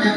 Dios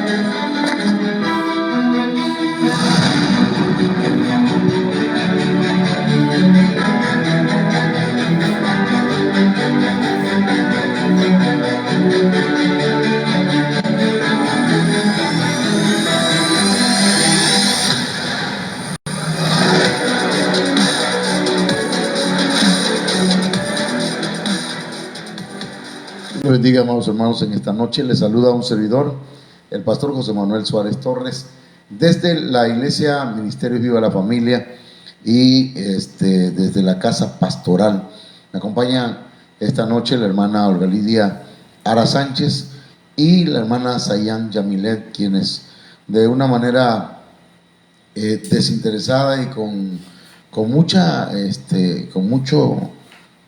bendiga, amados hermanos, en esta noche les saluda un servidor, el pastor José Manuel Suárez Torres, desde la iglesia Ministerio Viva la Familia y desde la casa pastoral. Me acompaña esta noche la hermana Olga Lidia Ara Sánchez y la hermana Sayan Yamilet, quienes de una manera desinteresada y con mucho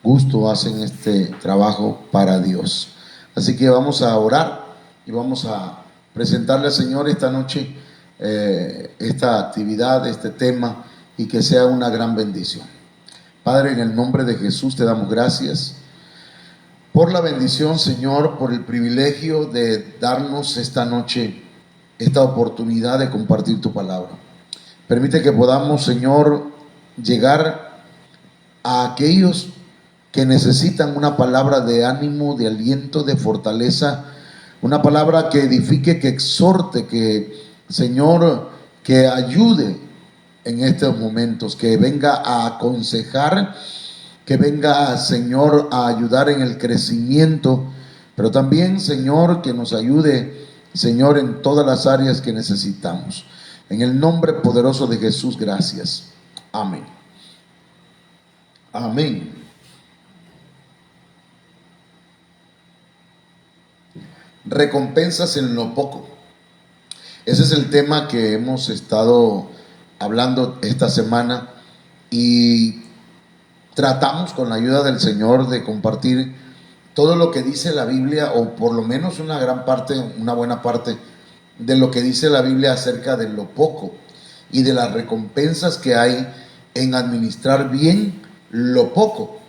gusto hacen este trabajo para Dios. Así que vamos a orar y vamos a presentarle al Señor esta noche esta actividad, este tema, y que sea una gran bendición. Padre, en el nombre de Jesús te damos gracias por la bendición, Señor, por el privilegio de darnos esta noche esta oportunidad de compartir tu palabra. Permite que podamos, Señor, llegar a aquellos que necesitan una palabra de ánimo, de aliento, de fortaleza, una palabra que edifique, que exhorte, que, Señor, que ayude en estos momentos, que venga a aconsejar, que venga, Señor, a ayudar en el crecimiento, pero también, Señor, que nos ayude, Señor, en todas las áreas que necesitamos. En el nombre poderoso de Jesús, gracias. Amén. Amén. Recompensas en lo poco. Ese es el tema que hemos estado hablando esta semana y tratamos con la ayuda del Señor de compartir todo lo que dice la Biblia, o por lo menos una gran parte, una buena parte de lo que dice la Biblia acerca de lo poco y de las recompensas que hay en administrar bien lo poco,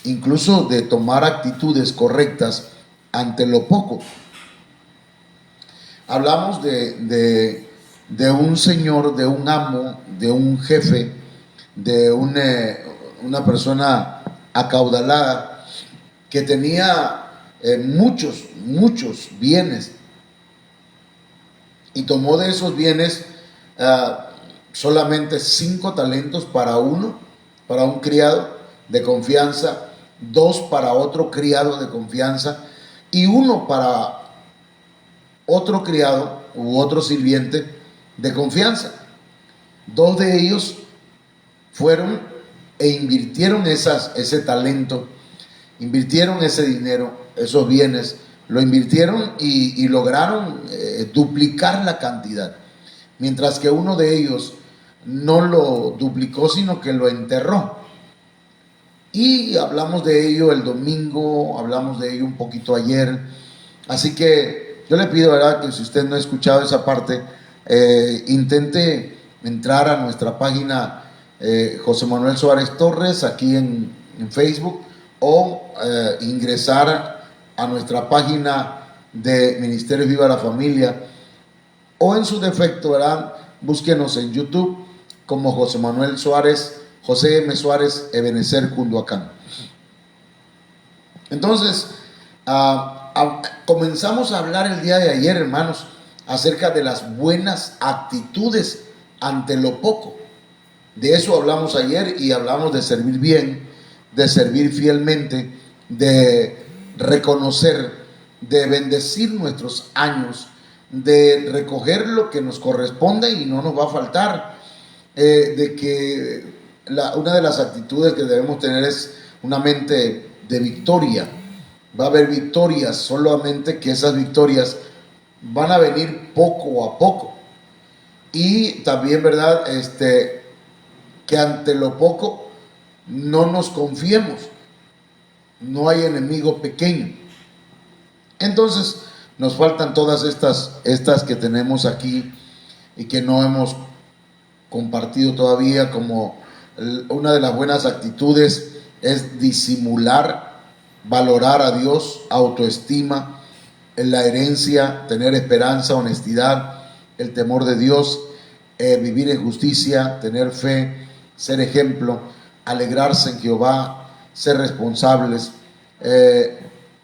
incluso de tomar actitudes correctas ante lo poco. Hablamos de un señor, de un amo, de un jefe, de una persona acaudalada que tenía muchos bienes, y tomó de esos bienes solamente 5 talentos para un criado de confianza, 2 para otro criado de confianza y 1 para otro criado u otro sirviente de confianza. 2 de ellos fueron e invirtieron ese talento, invirtieron ese dinero, esos bienes, lo invirtieron y lograron duplicar la cantidad, mientras que uno de ellos no lo duplicó, sino que lo enterró. Y hablamos de ello el domingo, hablamos de ello un poquito ayer, así que yo le pido, ¿verdad?, que si usted no ha escuchado esa parte, intente entrar a nuestra página José Manuel Suárez Torres aquí en Facebook, o ingresar a nuestra página de Ministerio Viva la Familia, o en su defecto, ¿verdad?, búsquenos en YouTube como José Manuel Suárez, José M. Suárez Ebenezer Cunduacán. Entonces, comenzamos a hablar el día de ayer, hermanos, acerca de las buenas actitudes ante lo poco. De eso hablamos ayer, y hablamos de servir bien, de servir fielmente, de reconocer, de bendecir nuestros años, de recoger lo que nos corresponde y no nos va a faltar, de que una de las actitudes que debemos tener es una mente de victoria. Va a haber victorias, solamente que esas victorias van a venir poco a poco. Y también, ¿verdad?, que ante lo poco no nos confiemos. No hay enemigo pequeño. Entonces nos faltan todas estas que tenemos aquí y que no hemos compartido todavía. Como una de las buenas actitudes es disimular, valorar a Dios, autoestima, en la herencia, tener esperanza, honestidad, el temor de Dios, vivir en justicia, tener fe, ser ejemplo, alegrarse en Jehová, ser responsables,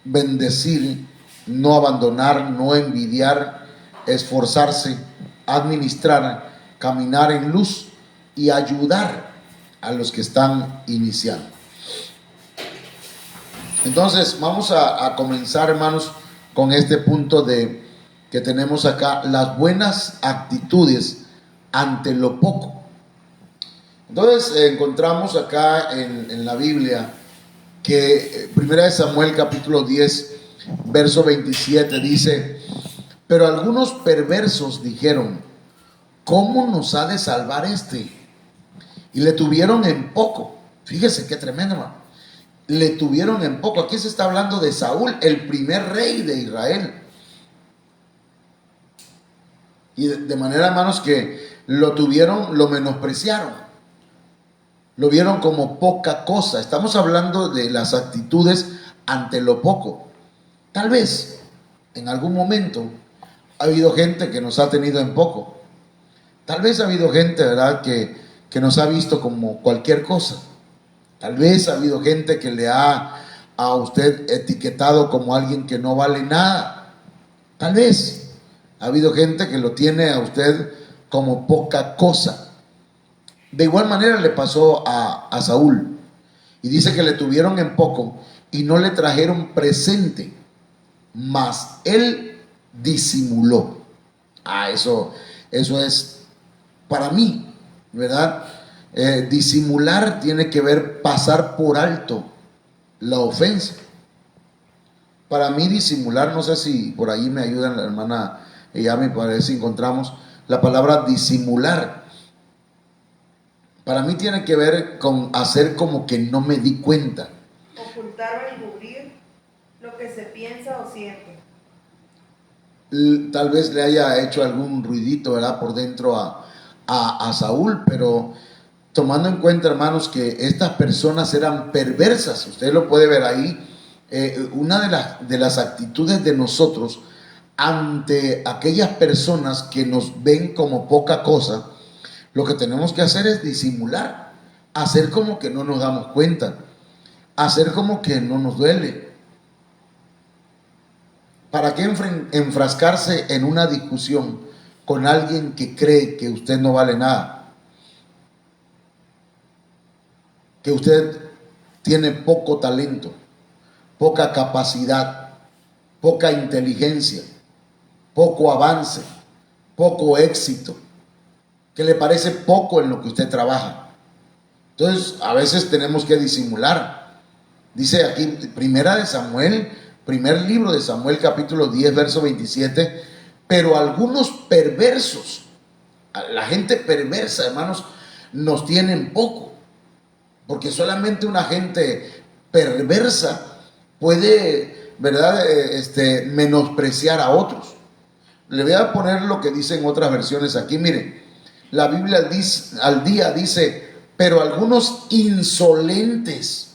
bendecir, no abandonar, no envidiar, esforzarse, administrar, caminar en luz y ayudar a los que están iniciando. Entonces vamos a comenzar, hermanos, con este punto de que tenemos acá, las buenas actitudes ante lo poco. Entonces encontramos acá en la Biblia que 1 Samuel capítulo 10 verso 27 dice: pero algunos perversos dijeron, ¿cómo nos ha de salvar este? Y le tuvieron en poco. Fíjese qué tremendo, hermano. Le tuvieron en poco. Aquí se está hablando de Saúl, el primer rey de Israel. Y de manera, hermanos, que lo tuvieron, lo menospreciaron. Lo vieron como poca cosa. Estamos hablando de las actitudes ante lo poco. Tal vez en algún momento ha habido gente que nos ha tenido en poco. Tal vez ha habido gente, ¿verdad?, que nos ha visto como cualquier cosa. Tal vez ha habido gente que le ha a usted etiquetado como alguien que no vale nada. Tal vez ha habido gente que lo tiene a usted como poca cosa. De igual manera le pasó a Saúl. Y dice que le tuvieron en poco y no le trajeron presente, mas él disimuló. Eso es para mí, ¿verdad? Disimular tiene que ver pasar por alto la ofensa. Para mí disimular, no sé si por ahí me ayuda la hermana Yami para ver si encontramos la palabra disimular. Para mí tiene que ver con hacer como que no me di cuenta. Ocultar o encubrir lo que se piensa o siente. Tal vez le haya hecho algún ruidito, ¿verdad?, por dentro a Saúl, pero tomando en cuenta, hermanos, que estas personas eran perversas, usted lo puede ver ahí, una de las actitudes de nosotros ante aquellas personas que nos ven como poca cosa, lo que tenemos que hacer es disimular, hacer como que no nos damos cuenta, hacer como que no nos duele. ¿Para qué enfrascarse en una discusión con alguien que cree que usted no vale nada? Que usted tiene poco talento, poca capacidad, poca inteligencia, poco avance, poco éxito, que le parece poco en lo que usted trabaja. Entonces, a veces tenemos que disimular. Dice aquí, primera de Samuel, primer libro de Samuel, capítulo 10, verso 27, pero algunos perversos, la gente perversa, hermanos, nos tienen poco, porque solamente una gente perversa puede, ¿verdad?, menospreciar a otros. Le voy a poner lo que dicen otras versiones aquí. Miren, la Biblia dice, al día dice, pero algunos insolentes.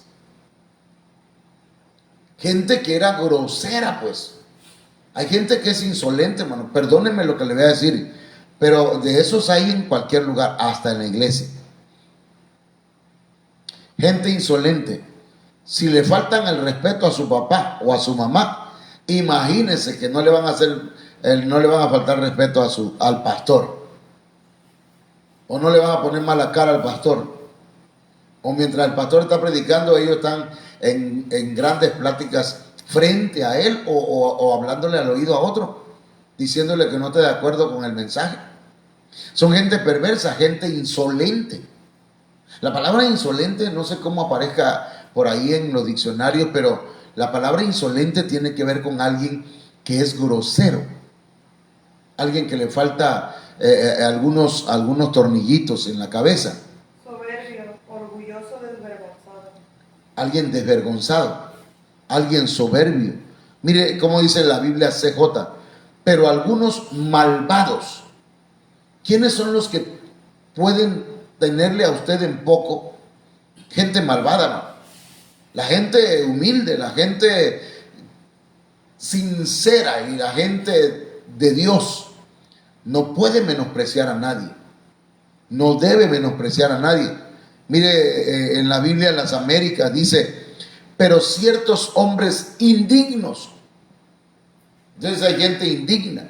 Gente que era grosera, pues. Hay gente que es insolente, hermano. Perdónenme lo que le voy a decir, pero de esos hay en cualquier lugar, hasta en la iglesia. Gente insolente. Si le faltan el respeto a su papá o a su mamá, imagínense que no le van a hacer, no le van a faltar respeto al pastor. O no le van a poner mala cara al pastor. O mientras el pastor está predicando, ellos están en grandes pláticas frente a él o hablándole al oído a otro, diciéndole que no está de acuerdo con el mensaje. Son gente perversa, gente insolente. La palabra insolente, no sé cómo aparezca por ahí en los diccionarios, pero la palabra insolente tiene que ver con alguien que es grosero, alguien que le falta algunos tornillitos en la cabeza. Soberbio, orgulloso, desvergonzado. Alguien desvergonzado, alguien soberbio. Mire cómo dice la Biblia CJ, pero algunos malvados. ¿Quiénes son los que pueden tenerle a usted en poco? Gente malvada, ¿no? La gente humilde, la gente sincera y la gente de Dios no puede menospreciar a nadie, no debe menospreciar a nadie. Mire, en la Biblia en las Américas dice, pero ciertos hombres indignos. Entonces hay gente indigna,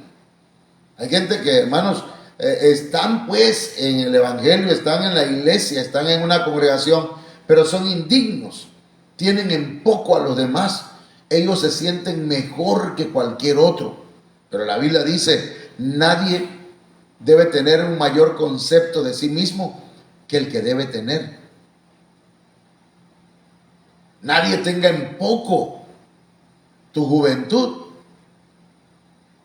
hay gente que, hermanos, están pues en el evangelio, están en la iglesia, están en una congregación, pero son indignos, tienen en poco a los demás, ellos se sienten mejor que cualquier otro. Pero la Biblia dice, nadie debe tener un mayor concepto de sí mismo que el que debe tener. Nadie tenga en poco tu juventud.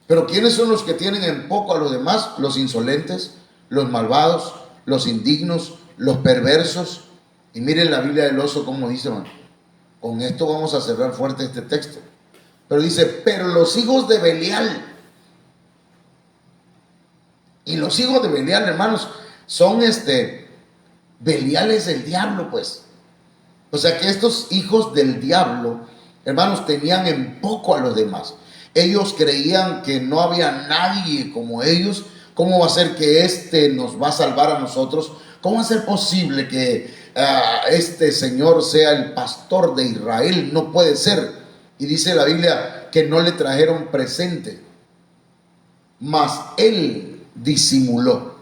Pero ¿quiénes son los que tienen en poco a los demás? Los insolentes, los malvados, los indignos, los perversos. Y miren la Biblia del oso como dice, hermano. Con esto vamos a cerrar fuerte este texto. Pero dice, pero los hijos de Belial. Y los hijos de Belial, hermanos, son Belial es el diablo, pues. O sea que estos hijos del diablo, hermanos, tenían en poco a los demás. Ellos creían que no había nadie como ellos. ¿Cómo va a ser que nos va a salvar a nosotros? ¿Cómo va a ser posible que este Señor sea el pastor de Israel? No puede ser. Y dice la Biblia que no le trajeron presente, mas él disimuló.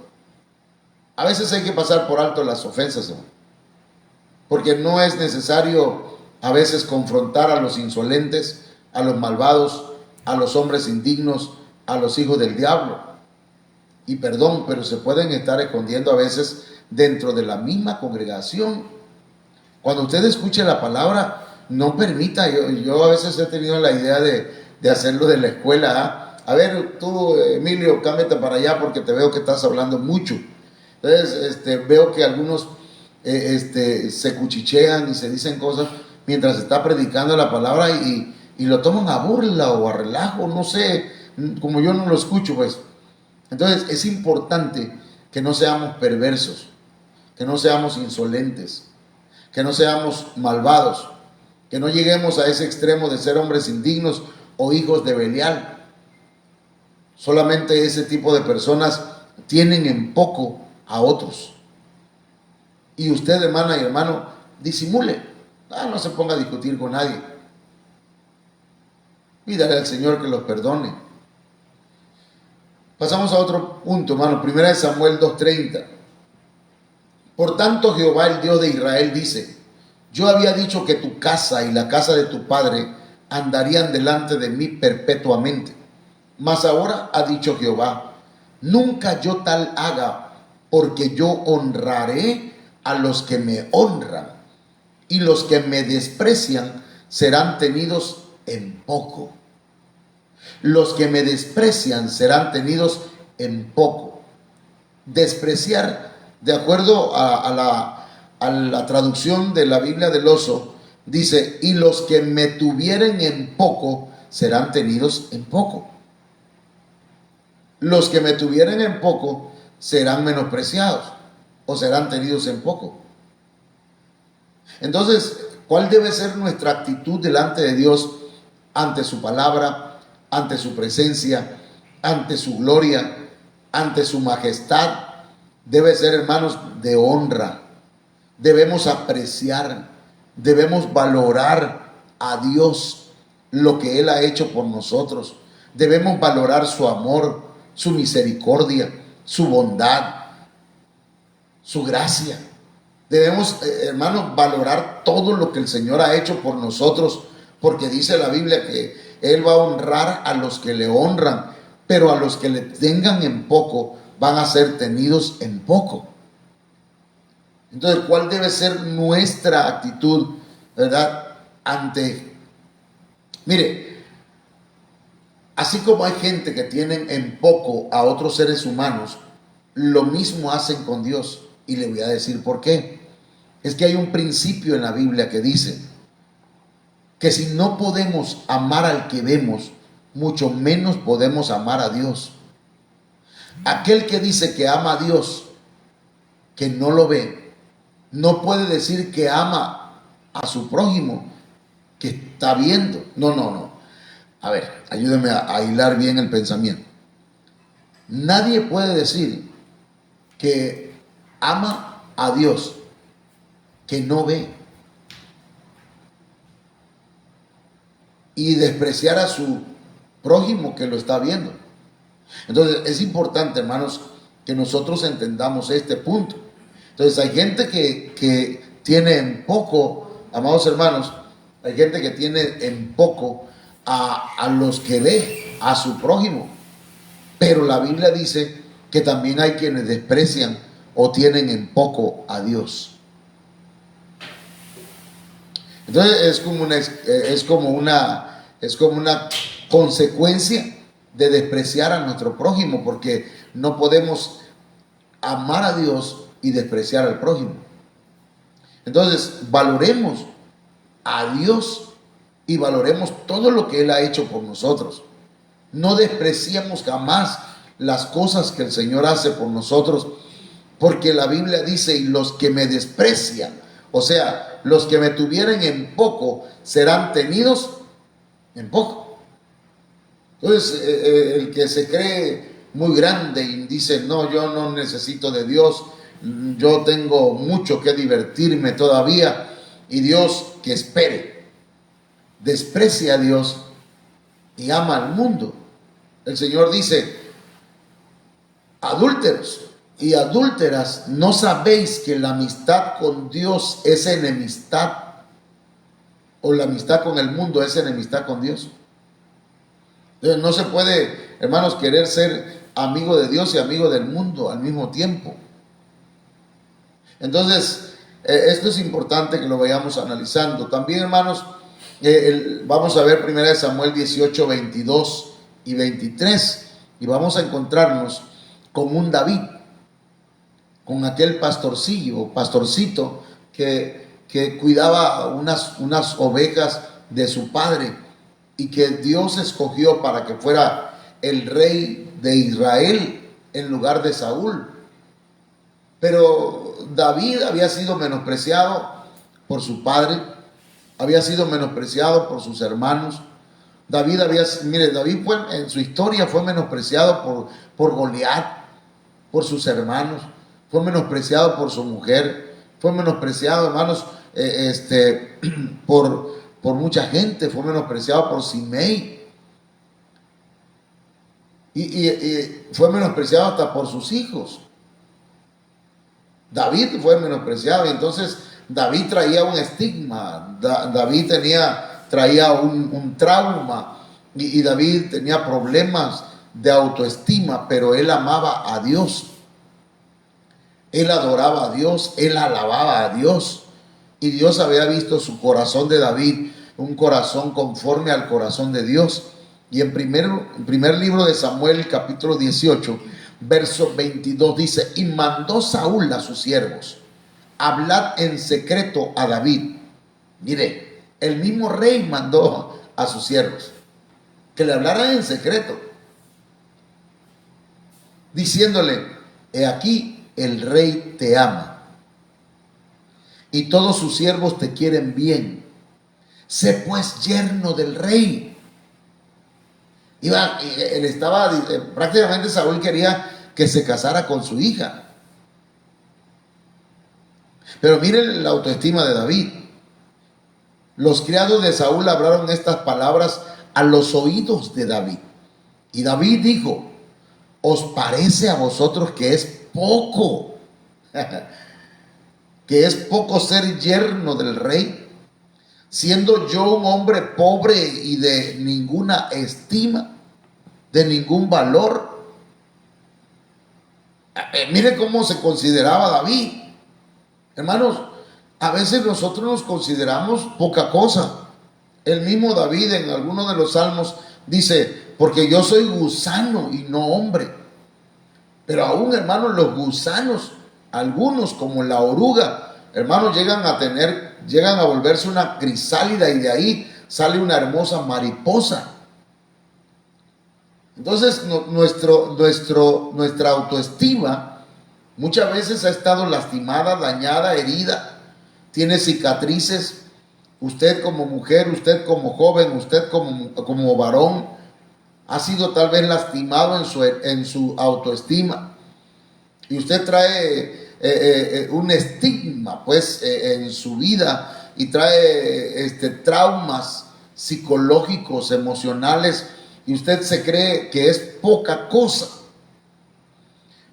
A veces hay que pasar por alto las ofensas, ¿no? Porque no es necesario a veces confrontar a los insolentes, a los malvados, a los hombres indignos, a los hijos del diablo. Y perdón, pero se pueden estar escondiendo a veces dentro de la misma congregación. Cuando usted escuche la palabra, no permita. Yo a veces he tenido la idea de hacerlo de la escuela. A ver, tú, Emilio, cámbiate para allá porque te veo que estás hablando mucho. Entonces, veo que algunos se cuchichean y se dicen cosas mientras está predicando la palabra y lo toman a burla o a relajo, no sé, como yo no lo escucho, pues. Entonces, es importante que no seamos perversos, que no seamos insolentes, que no seamos malvados, que no lleguemos a ese extremo de ser hombres indignos o hijos de Belial. Solamente ese tipo de personas tienen en poco a otros. Y usted, hermana y hermano, disimule. No se ponga a discutir con nadie. Pídale al Señor que los perdone. Pasamos a otro punto, hermano. 1 Samuel 2:30. Por tanto, Jehová, el Dios de Israel, dice: yo había dicho que tu casa y la casa de tu padre andarían delante de mí perpetuamente. Mas ahora ha dicho Jehová: nunca yo tal haga, porque yo honraré a los que me honran, y los que me desprecian serán tenidos en poco. Los que me desprecian serán tenidos en poco. Despreciar, de acuerdo a la traducción de la Biblia del oso, dice: y los que me tuvieren en poco serán tenidos en poco. Los que me tuvieren en poco serán menospreciados o serán tenidos en poco. Entonces, ¿cuál debe ser nuestra actitud delante de Dios, ante su palabra, ante su presencia, ante su gloria, ante su majestad? Debe ser, hermanos, de honra. Debemos apreciar, debemos valorar a Dios, lo que Él ha hecho por nosotros. Debemos valorar su amor, su misericordia, su bondad, su gracia. Debemos, hermanos, valorar todo lo que el Señor ha hecho por nosotros, porque dice la Biblia que Él va a honrar a los que le honran, pero a los que le tengan en poco van a ser tenidos en poco. Entonces, ¿cuál debe ser nuestra actitud, verdad? Mire, así como hay gente que tienen en poco a otros seres humanos, lo mismo hacen con Dios. Y le voy a decir por qué. Es que hay un principio en la Biblia que dice que si no podemos amar al que vemos, mucho menos podemos amar a Dios. Aquel que dice que ama a Dios, que no lo ve, no puede decir que ama a su prójimo, que está viendo. No. A ver, ayúdeme a hilar bien el pensamiento. Nadie puede decir que ama a Dios que no ve y despreciar a su prójimo que lo está viendo. Entonces es importante, hermanos, que nosotros entendamos este punto. Entonces hay gente que tiene en poco, amados hermanos, hay gente que tiene en poco a los que ve, a su prójimo. Pero la Biblia dice que también hay quienes desprecian o tienen en poco a Dios. Entonces es como una consecuencia de despreciar a nuestro prójimo, porque no podemos amar a Dios y despreciar al prójimo. Entonces valoremos a Dios y valoremos todo lo que Él ha hecho por nosotros. No despreciemos jamás las cosas que el Señor hace por nosotros, porque la Biblia dice: y los que me desprecian, o sea, los que me tuvieren en poco, serán tenidos en poco. Entonces, el que se cree muy grande y dice: no, yo no necesito de Dios, yo tengo mucho que divertirme todavía, y Dios que espere, desprecia a Dios y ama al mundo. El Señor dice: adúlteros y adúlteras, ¿no sabéis que la amistad con Dios es enemistad? ¿O la amistad con el mundo es enemistad con Dios? Entonces no se puede, hermanos, querer ser amigo de Dios y amigo del mundo al mismo tiempo. Entonces, esto es importante que lo vayamos analizando. También, hermanos, vamos a ver 1 Samuel 18, 22 y 23, y vamos a encontrarnos con un David, con aquel pastorcito que cuidaba unas ovejas de su padre, y que Dios escogió para que fuera el rey de Israel en lugar de Saúl. Pero David había sido menospreciado por su padre, había sido menospreciado por sus hermanos. David en su historia fue menospreciado por Goliat, por sus hermanos, fue menospreciado por su mujer, fue menospreciado, hermanos, por mucha gente, fue menospreciado por Simei, y fue menospreciado hasta por sus hijos. David fue menospreciado, y entonces David traía un estigma, David traía un trauma, y David tenía problemas de autoestima, pero él amaba a Dios, él adoraba a Dios, él alababa a Dios, y Dios había visto su corazón de David, un corazón conforme al corazón de Dios. Y en primer libro de Samuel, capítulo 18, verso 22 dice: y mandó Saúl a sus siervos: hablad en secreto a David. Mire, el mismo rey mandó a sus siervos que le hablaran en secreto, diciéndole: he aquí, el rey te ama, y todos sus siervos te quieren bien. Sé pues yerno del rey. Prácticamente Saúl quería que se casara con su hija. Pero miren la autoestima de David. Los criados de Saúl hablaron estas palabras a los oídos de David. Y David dijo: ¿os parece a vosotros que es poco? Que es poco ser yerno del rey, siendo yo un hombre pobre y de ninguna estima, de ningún valor. Mire cómo se consideraba David. Hermanos, a veces nosotros nos consideramos poca cosa. El mismo David en alguno de los salmos dice: porque yo soy gusano y no hombre. Pero aún, hermanos, los gusanos, algunos como la oruga, hermanos, llegan a volverse una crisálida, y de ahí sale una hermosa mariposa. Entonces nuestra autoestima muchas veces ha estado lastimada, dañada, herida, tiene cicatrices, Usted como mujer, usted como joven, usted como varón, ha sido tal vez lastimado en su autoestima. Y usted trae un estigma, pues, en su vida, y trae traumas psicológicos, emocionales, y usted se cree que es poca cosa.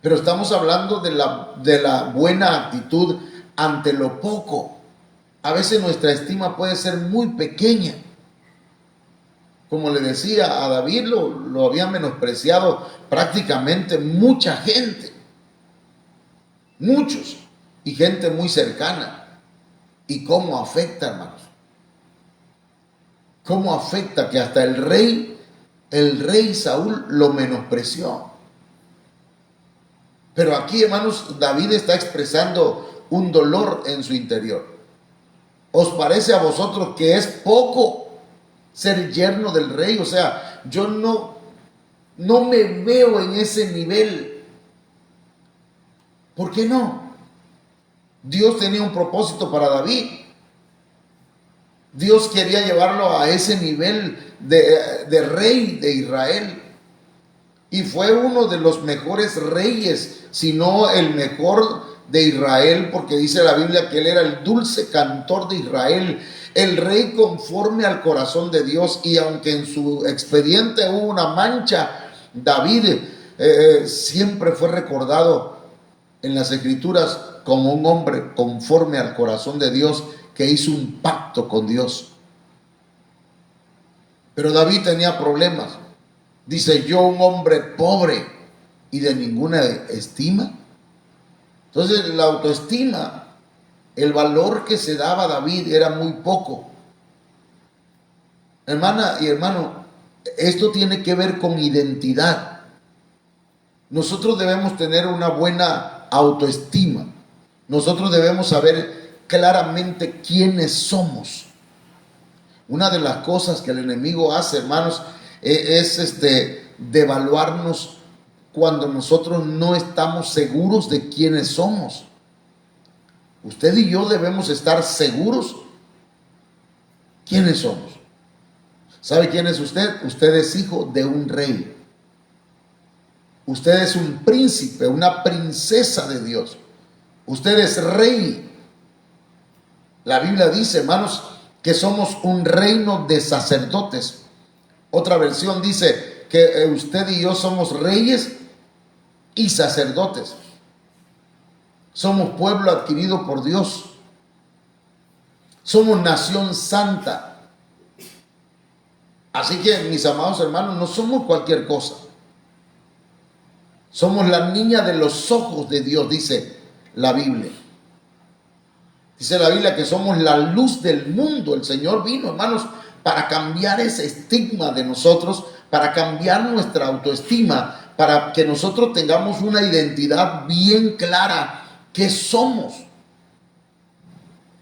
Pero estamos hablando de la buena actitud ante lo poco. A veces nuestra estima puede ser muy pequeña. Como le decía, a David lo había menospreciado prácticamente mucha gente. Muchos. Y gente muy cercana. ¿Y cómo afecta, hermanos? ¿Cómo afecta que hasta el rey Saúl lo menospreció? Pero aquí, hermanos, David está expresando un dolor en su interior. ¿Os parece a vosotros que es poco ser yerno del rey? O sea, yo no me veo en ese nivel. ¿Por qué no? Dios tenía un propósito para David. Dios quería llevarlo a ese nivel de rey de Israel. Y fue uno de los mejores reyes, si no el mejor de Israel, porque dice la Biblia que él era el dulce cantor de Israel, el rey conforme al corazón de Dios. Y aunque en su expediente hubo una mancha, David siempre fue recordado en las escrituras como un hombre conforme al corazón de Dios, que hizo un pacto con Dios. Pero David tenía problemas. Dice: yo, un hombre pobre y de ninguna estima. Entonces la autoestima, el valor que se daba a David era muy poco. Hermana y hermano, esto tiene que ver con identidad. Nosotros debemos tener una buena autoestima. Nosotros debemos saber claramente quiénes somos. Una de las cosas que el enemigo hace, hermanos, es devaluarnos cuando nosotros no estamos seguros de quiénes somos. Usted y yo debemos estar seguros quiénes somos. ¿Sabe quién es usted? Usted es hijo de un rey. Usted es un príncipe, una princesa de Dios. Usted es rey. La Biblia dice, hermanos, que somos un reino de sacerdotes. Otra versión dice que usted y yo somos reyes y sacerdotes. Somos pueblo adquirido por Dios. Somos nación santa. Así que, mis amados hermanos, no somos cualquier cosa. Somos la niña de los ojos de Dios, dice la Biblia. Dice la Biblia que somos la luz del mundo. El Señor vino, hermanos, para cambiar ese estigma de nosotros, para cambiar nuestra autoestima, para que nosotros tengamos una identidad bien clara. ¿Qué somos?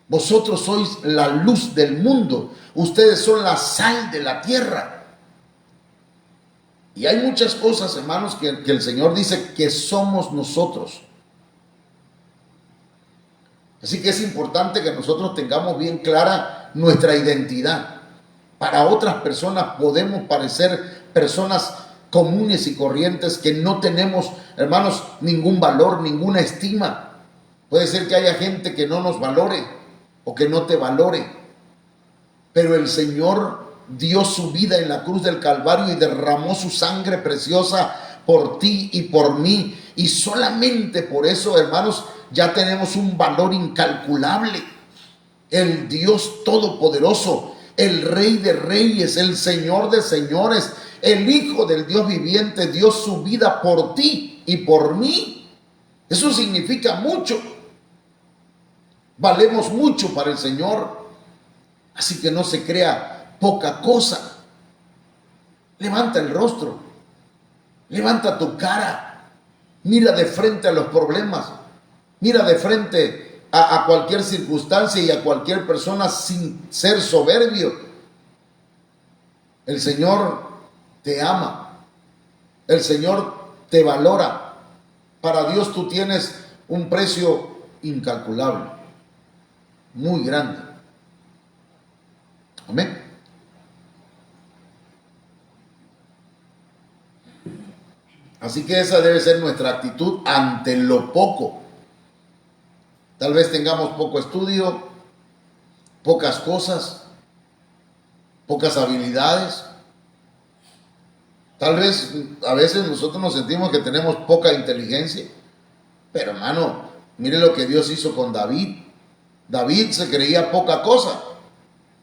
Vosotros sois la luz del mundo. Ustedes son la sal de la tierra. Y hay muchas cosas, hermanos, que el Señor dice que somos nosotros. Así que es importante que nosotros tengamos bien clara nuestra identidad. Para otras personas podemos parecer personas comunes y corrientes que no tenemos, hermanos, ningún valor, ninguna estima. Puede ser que haya gente que no nos valore o que no te valore. Pero el Señor dio su vida en la cruz del Calvario y derramó su sangre preciosa por ti y por mí. Y solamente por eso, hermanos, ya tenemos un valor incalculable. El Dios Todopoderoso, el Rey de Reyes, el Señor de Señores, el Hijo del Dios viviente, dio su vida por ti y por mí. Eso significa mucho. Valemos mucho para el Señor. Así que no se crea poca cosa. Levanta el rostro. Levanta tu cara. Mira de frente a los problemas. Mira de frente a cualquier circunstancia y a cualquier persona sin ser soberbio. El Señor te ama. El Señor te valora. Para Dios tú tienes un precio incalculable, muy grande. Amén. Así que esa debe ser nuestra actitud ante lo poco. Tal vez tengamos poco estudio, pocas cosas, pocas habilidades. Tal vez a veces nosotros nos sentimos que tenemos poca inteligencia. Pero hermano, mire lo que Dios hizo con David. David se creía poca cosa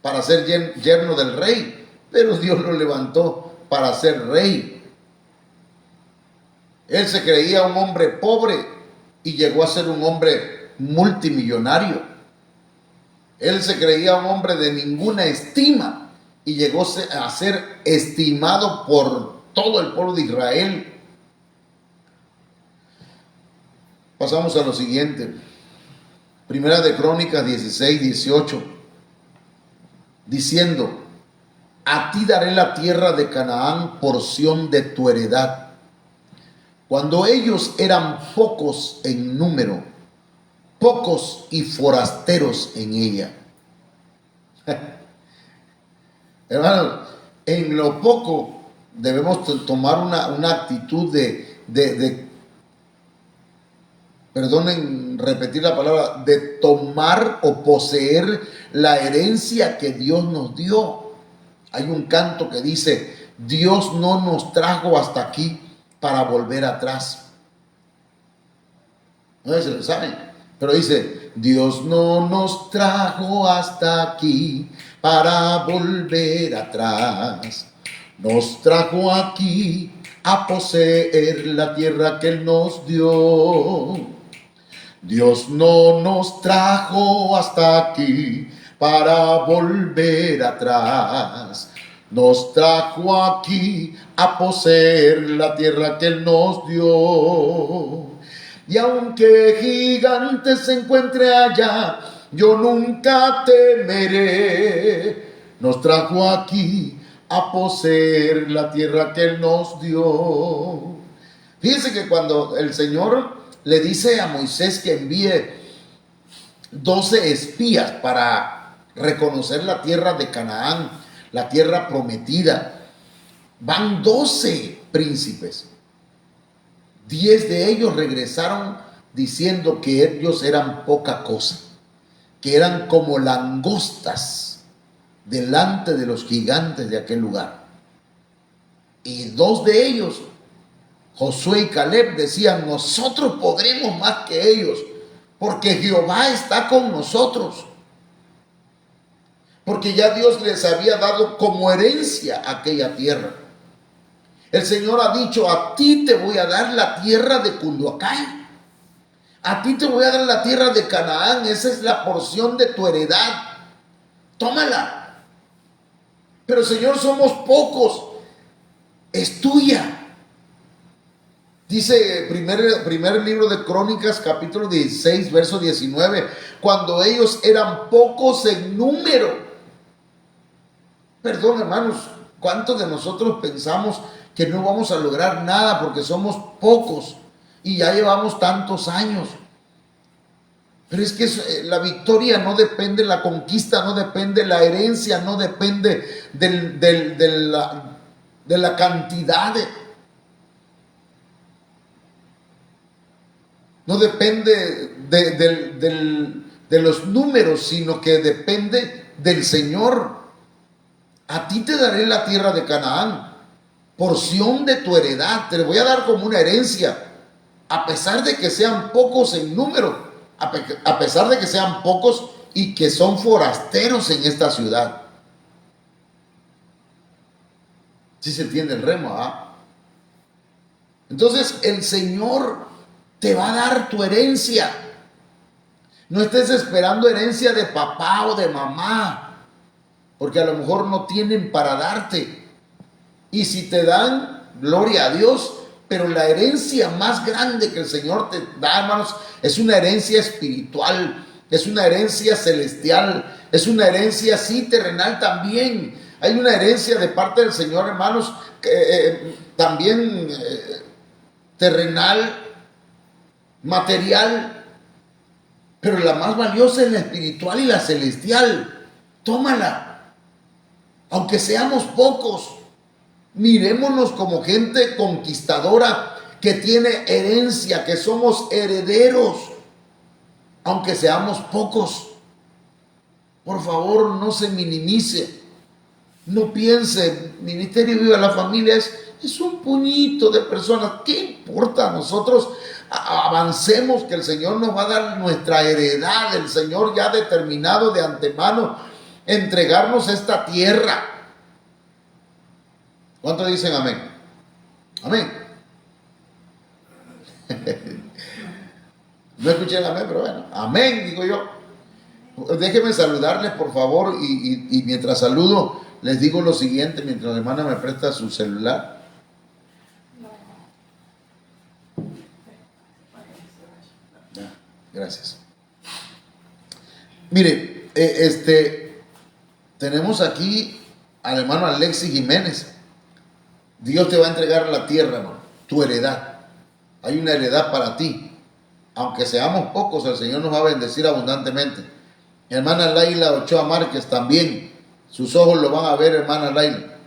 para ser yerno del rey, pero Dios lo levantó para ser rey. Él se creía un hombre pobre y llegó a ser un hombre multimillonario. Él se creía un hombre de ninguna estima y llegó a ser estimado por todo el pueblo de Israel. Pasamos a lo siguiente. Primera de Crónicas 16, 18. Diciendo: a ti daré la tierra de Canaán, porción de tu heredad. Cuando ellos eran pocos en número, pocos y forasteros en ella. Hermanos, en lo poco debemos tomar una actitud perdonen repetir la palabra, de tomar o poseer la herencia que Dios nos dio. Hay un canto que dice: Dios no nos trajo hasta aquí para volver atrás. No sé si lo saben, pero dice: Dios no nos trajo hasta aquí para volver atrás. Nos trajo aquí a poseer la tierra que Él nos dio. Dios no nos trajo hasta aquí para volver atrás. Nos trajo aquí a poseer la tierra que Él nos dio. Y aunque gigante se encuentre allá, yo nunca temeré. Nos trajo aquí a poseer la tierra que Él nos dio. Fíjense que cuando el Señor le dice a Moisés que envíe 12 espías para reconocer la tierra de Canaán, la tierra prometida, van 12 príncipes. 10 de ellos regresaron diciendo que ellos eran poca cosa, que eran como langostas delante de los gigantes de aquel lugar. Y 2 de ellos, Josué y Caleb, decían: nosotros podremos más que ellos, porque Jehová está con nosotros. Porque ya Dios les había dado como herencia aquella tierra. El Señor ha dicho: a ti te voy a dar la tierra de Cunduacay. A ti te voy a dar la tierra de Canaán. Esa es la porción de tu heredad. Tómala. Pero Señor, somos pocos. Es tuya. Dice primer libro de Crónicas, capítulo 16, verso 19. Cuando ellos eran pocos en número. Perdón, hermanos, ¿cuántos de nosotros pensamos que no vamos a lograr nada porque somos pocos y ya llevamos tantos años? Pero es que la victoria no depende, la conquista no depende, la herencia no depende de la cantidad, no depende de los números, sino que depende del Señor. A ti te daré la tierra de Canaán, porción de tu heredad, te lo voy a dar como una herencia, a pesar de que sean pocos en número, a pesar de que sean pocos y que son forasteros en esta ciudad. ¿Sí se entiende el remo? Entonces el Señor te va a dar tu herencia. No estés esperando herencia de papá o de mamá, porque a lo mejor no tienen para darte. Y si te dan, gloria a Dios, pero la herencia más grande que el Señor te da, hermanos, es una herencia espiritual, es una herencia celestial, es una herencia sí terrenal también. Hay una herencia de parte del Señor, hermanos, también terrenal, material, pero la más valiosa es la espiritual y la celestial. Tómala. aunque seamos pocos, mirémonos como gente conquistadora que tiene herencia, que somos herederos, aunque seamos pocos. Por favor, no se minimice. No piense, Ministerio Viva la Familia es un puñito de personas. ¿Qué importa? Nosotros avancemos, que el Señor nos va a dar nuestra heredad. El Señor ya ha determinado de antemano entregarnos esta tierra. ¿Cuántos dicen amén? Amén. No escuché el amén, pero bueno, amén, digo yo. Déjenme saludarles, por favor, y mientras saludo, les digo lo siguiente, mientras la hermana me presta su celular. Gracias. Mire, tenemos aquí al hermano Alexis Jiménez. Dios te va a entregar la tierra, hermano, tu heredad. Hay una heredad para ti. Aunque seamos pocos, el Señor nos va a bendecir abundantemente. Mi hermana Laila Ochoa Márquez también. Sus ojos lo van a ver, hermana Laila.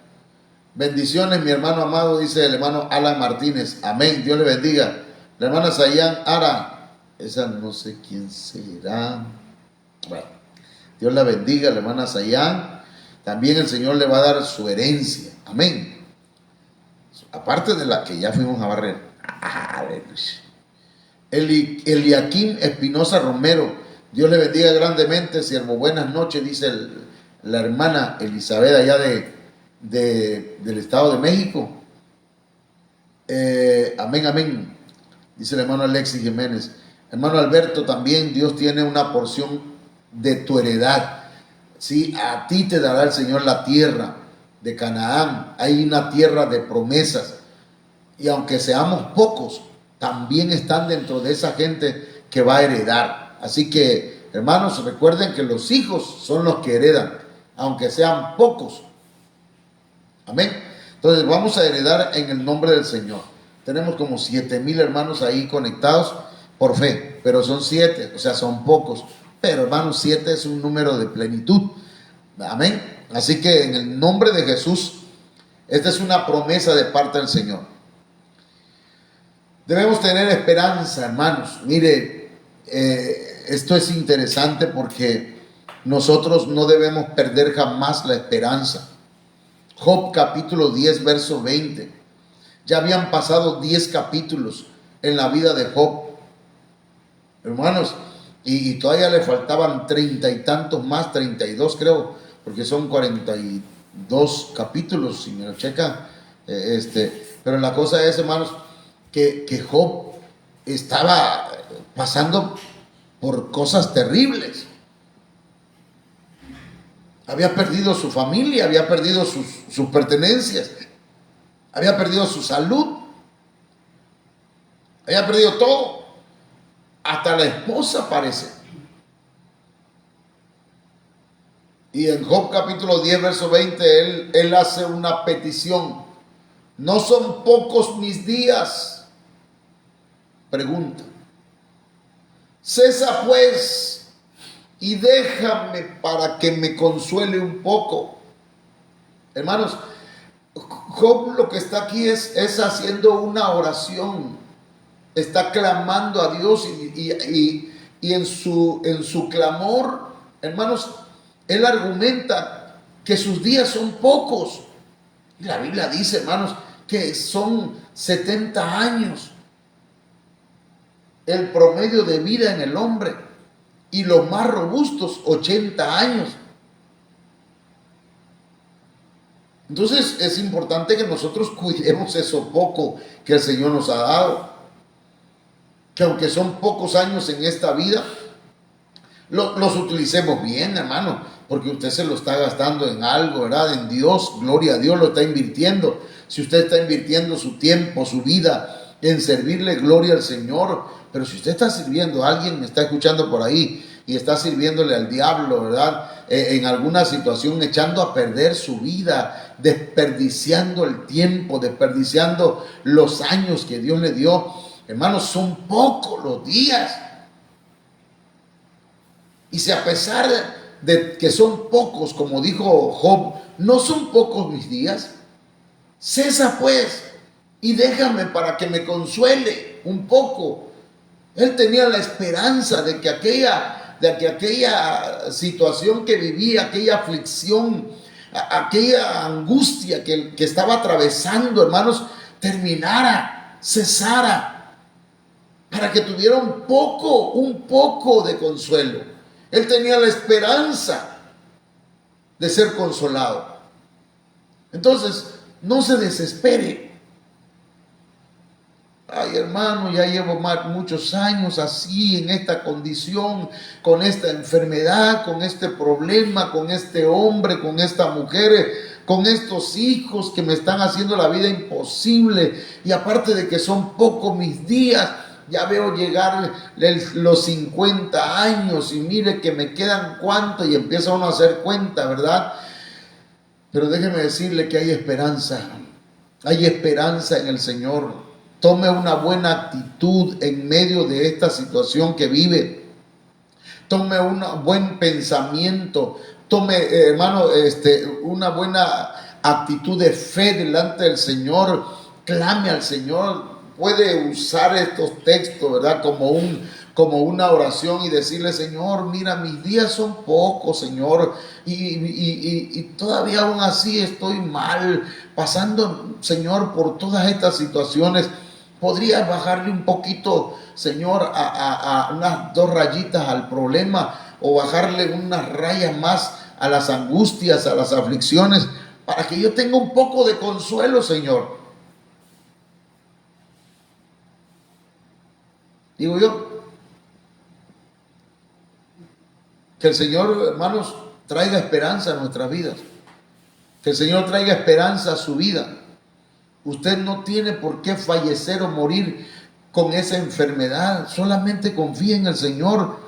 Bendiciones, mi hermano amado, dice el hermano Alan Martínez. Amén, Dios le bendiga. La hermana Sayan Ara. Esa no sé quién será. Bueno, Dios la bendiga, la hermana Sayan. También el Señor le va a dar su herencia. Amén. Aparte de la que ya fuimos a barrer. Eliaquín Espinosa Romero. Dios le bendiga grandemente, siervo. Buenas noches, dice la hermana Elizabeth allá del Estado de México. Amén, amén. Dice el hermano Alexis Jiménez. Hermano Alberto, también Dios tiene una porción de tu heredad. Sí, a ti te dará el Señor la tierra de Canaán. Hay una tierra de promesas. Y aunque seamos pocos, también están dentro de esa gente que va a heredar. Así que, hermanos, recuerden que los hijos son los que heredan, aunque sean pocos. Amén. Entonces vamos a heredar en el nombre del Señor. Tenemos como 7,000 hermanos ahí conectados por fe, pero son 7, o sea, son pocos. Pero, hermanos, 7 es un número de plenitud. Amén. Así que en el nombre de Jesús, esta es una promesa de parte del Señor. Debemos tener esperanza, hermanos. Mire, esto es interesante porque nosotros no debemos perder jamás la esperanza. Job capítulo 10, verso 20. Ya habían pasado 10 capítulos en la vida de Job, hermanos, y todavía le faltaban 30 y tantos más, 32 creo, porque son 42 capítulos, si me lo checan. Pero la cosa es, hermanos, que Job estaba pasando por cosas terribles. Había perdido su familia, había perdido sus pertenencias, había perdido su salud, había perdido todo, hasta la esposa parece. Y en Job capítulo 10, verso 20, él hace una petición. ¿No son pocos mis días? Pregunta. Cesa pues y déjame para que me consuele un poco. Hermanos, Job lo que está aquí es haciendo una oración. Está clamando a Dios y en su clamor, hermanos, él argumenta que sus días son pocos. Y la Biblia dice, hermanos, que son 70 años el promedio de vida en el hombre, y los más robustos 80 años. Entonces es importante que nosotros cuidemos eso poco que el Señor nos ha dado, que aunque son pocos años en esta vida, los utilicemos bien, hermano, porque usted se lo está gastando en algo, ¿verdad? En Dios, gloria a Dios, lo está invirtiendo. Si usted está invirtiendo su tiempo, su vida en servirle, gloria al Señor. Pero si usted está sirviendo a alguien, me está escuchando por ahí, y está sirviéndole al diablo, ¿verdad? En alguna situación, echando a perder su vida, desperdiciando el tiempo, desperdiciando los años que Dios le dio. Hermanos, son pocos los días. Y si a pesar de que son pocos, como dijo Job, no son pocos mis días. Cesa pues y déjame para que me consuele un poco. Él tenía la esperanza de que aquella situación que vivía, aquella aflicción, aquella angustia que estaba atravesando, hermanos, terminara, cesara, para que tuviera un poco de consuelo. Él tenía la esperanza de ser consolado. Entonces, no se desespere. Ay, hermano, ya llevo muchos años así, en esta condición, con esta enfermedad, con este problema, con este hombre, con esta mujer, con estos hijos que me están haciendo la vida imposible. Y aparte de que son pocos mis días, ya veo llegar los 50 años y mire que me quedan cuánto, y empieza uno a hacer cuenta, ¿verdad? Pero déjeme decirle que hay esperanza en el Señor. Tome una buena actitud en medio de esta situación que vive. Tome un buen pensamiento. Tome, hermano, una buena actitud de fe delante del Señor. Clame al Señor. Puede usar estos textos, ¿verdad? Como una oración y decirle: Señor, mira, mis días son pocos, Señor, y todavía aún así estoy mal, pasando, Señor, por todas estas situaciones. ¿Podrías bajarle un poquito, Señor, a unas 2 rayitas al problema, o bajarle unas rayas más a las angustias, a las aflicciones, para que yo tenga un poco de consuelo, Señor? Digo yo, que el Señor, hermanos, traiga esperanza a nuestras vidas. Que el Señor traiga esperanza a su vida. Usted no tiene por qué fallecer o morir con esa enfermedad. Solamente confíe en el Señor.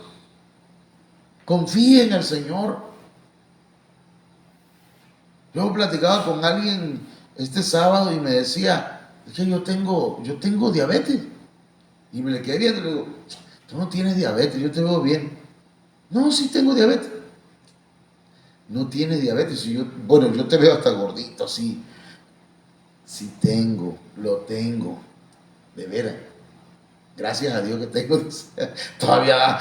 Confíe en el Señor. Yo platicaba con alguien este sábado y me decía: es que yo tengo diabetes. Y me le quedé viendo y le digo: tú no tienes diabetes, yo te veo bien. No, sí tengo diabetes. No tienes diabetes. Y yo te veo hasta gordito, así. Sí lo tengo, de veras. Gracias a Dios que tengo, todavía,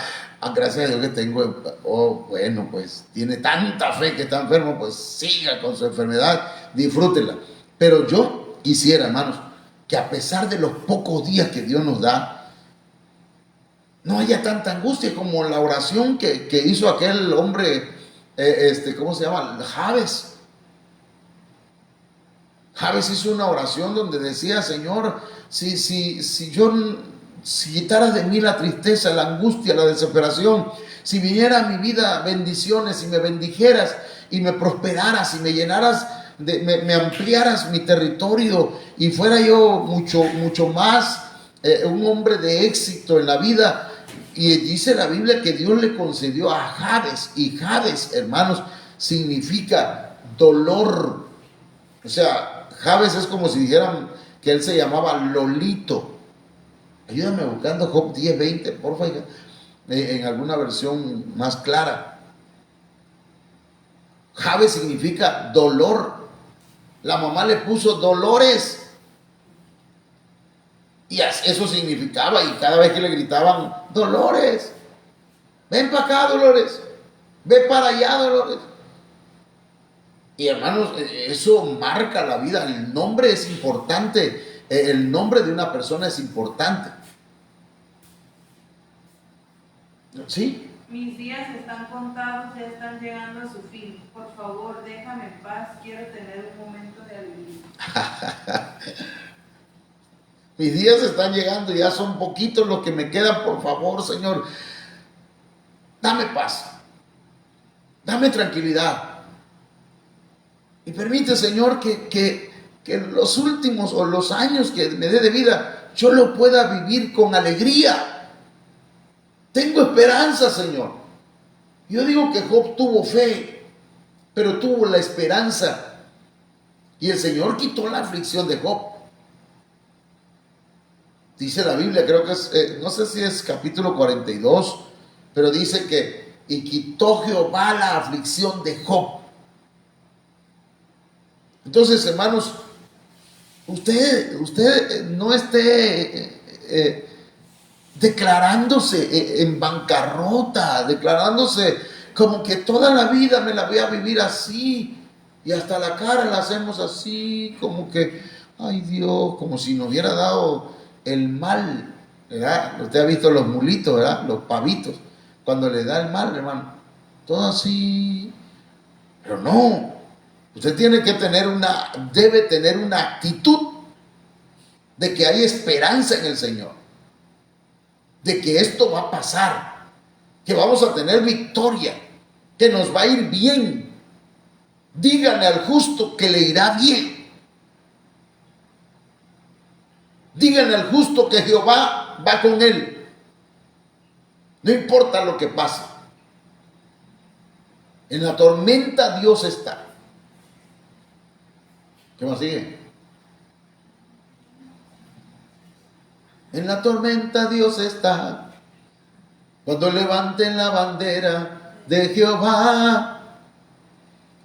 gracias a Dios que tengo. Oh, bueno, pues tiene tanta fe que está enfermo, pues siga con su enfermedad, disfrútela. Pero yo quisiera, hermanos, que a pesar de los pocos días que Dios nos da, no haya tanta angustia como la oración que hizo aquel hombre, ¿cómo se llama? Jabes. Jabes hizo una oración donde decía: Señor, si quitaras de mí la tristeza, la angustia, la desesperación, si viniera a mi vida bendiciones, si me bendijeras y me prosperaras y me llenaras, me ampliaras mi territorio y fuera yo mucho más un hombre de éxito en la vida. Y dice la Biblia que Dios le concedió a Jabes, y Jabes, hermanos, significa dolor. O sea, Jabes es como si dijeran que él se llamaba Lolito. Ayúdame buscando Job 10:20, porfa, en alguna versión más clara. Jabes significa dolor. La mamá le puso Dolores. Y eso significaba, y cada vez que le gritaban: Dolores, ven para acá, Dolores, ve para allá, Dolores. Y hermanos, eso marca la vida. El nombre es importante. El nombre de una persona es importante. ¿Sí? Mis días están contados, ya están llegando a su fin. Por favor, déjame en paz, quiero tener un momento de alivio. Mis días están llegando, ya son poquitos los que me quedan. Por favor, Señor, dame paz, dame tranquilidad. Y permite, Señor, que los últimos o los años que me dé de vida, yo lo pueda vivir con alegría. Tengo esperanza, Señor. Yo digo que Job tuvo fe, pero tuvo la esperanza. Y el Señor quitó la aflicción de Job. Dice la Biblia, creo que es, no sé si es capítulo 42, pero dice y quitó Jehová la aflicción de Job. Entonces, hermanos, usted no esté declarándose en bancarrota, declarándose como que toda la vida me la voy a vivir así, y hasta la cara la hacemos así, como que, ay Dios, como si nos hubiera dado el mal, ¿verdad? Usted ha visto los mulitos, ¿verdad? Los pavitos, cuando le da el mal, hermano, todo así. Pero no, usted tiene que debe tener una actitud de que hay esperanza en el Señor, de que esto va a pasar, que vamos a tener victoria, que nos va a ir bien. Díganle al justo que le irá bien. Díganle al justo que Jehová va con él. No importa lo que pase. En la tormenta Dios está. ¿Qué más sigue? En la tormenta Dios está. Cuando levanten la bandera de Jehová,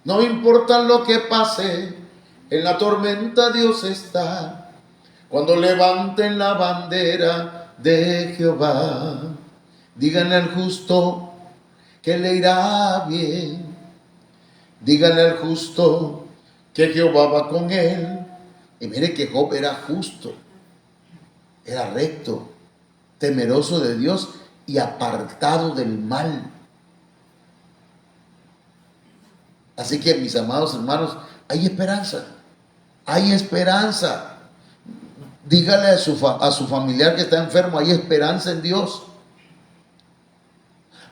no importa lo que pase, en la tormenta Dios está. Cuando levanten la bandera de Jehová, díganle al justo que le irá bien. Díganle al justo que Jehová va con él. Y mire que Job era justo, era recto, temeroso de Dios y apartado del mal. Así que, mis amados hermanos, hay esperanza. Hay esperanza. Dígale a su familiar que está enfermo, hay esperanza en Dios.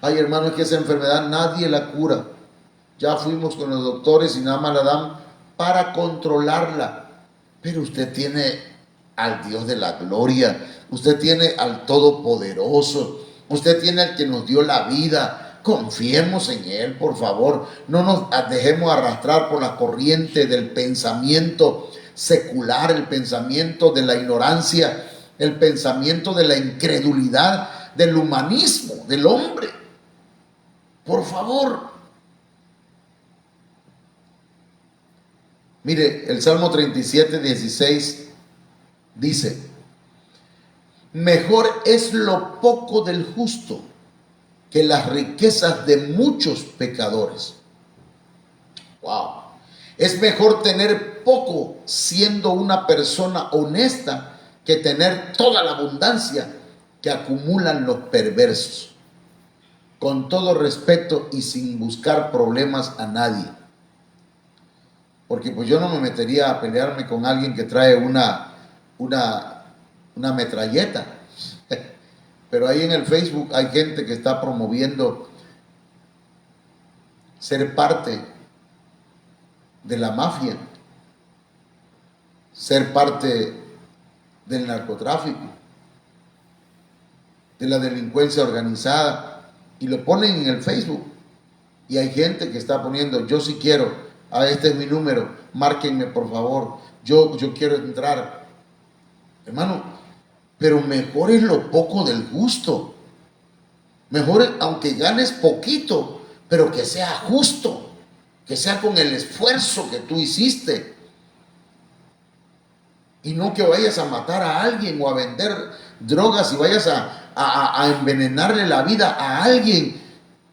Ay, hermanos, que esa enfermedad nadie la cura. Ya fuimos con los doctores y nada más la dan para controlarla. Pero usted tiene al Dios de la gloria. Usted tiene al Todopoderoso. Usted tiene al que nos dio la vida. Confiemos en Él, por favor. No nos dejemos arrastrar por la corriente del pensamiento secular, el pensamiento de la ignorancia, el pensamiento de la incredulidad, del humanismo, del hombre. Por favor. Mire, el Salmo 37, 16 dice: mejor es lo poco del justo que las riquezas de muchos pecadores. Wow. Es mejor tener poco siendo una persona honesta que tener toda la abundancia que acumulan los perversos. Con todo respeto y sin buscar problemas a nadie. Porque pues yo no me metería a pelearme con alguien que trae una metralleta. Pero ahí en el Facebook hay gente que está promoviendo ser parte de la mafia, ser parte del narcotráfico, de la delincuencia organizada, y lo ponen en el Facebook. Y hay gente que está poniendo: yo sí quiero, este es mi número, márquenme por favor, yo quiero entrar. Hermano, pero mejor es lo poco del justo. Mejor, aunque ganes poquito, pero que sea justo, que sea con el esfuerzo que tú hiciste. Y no que vayas a matar a alguien o a vender drogas y vayas a envenenarle la vida a alguien,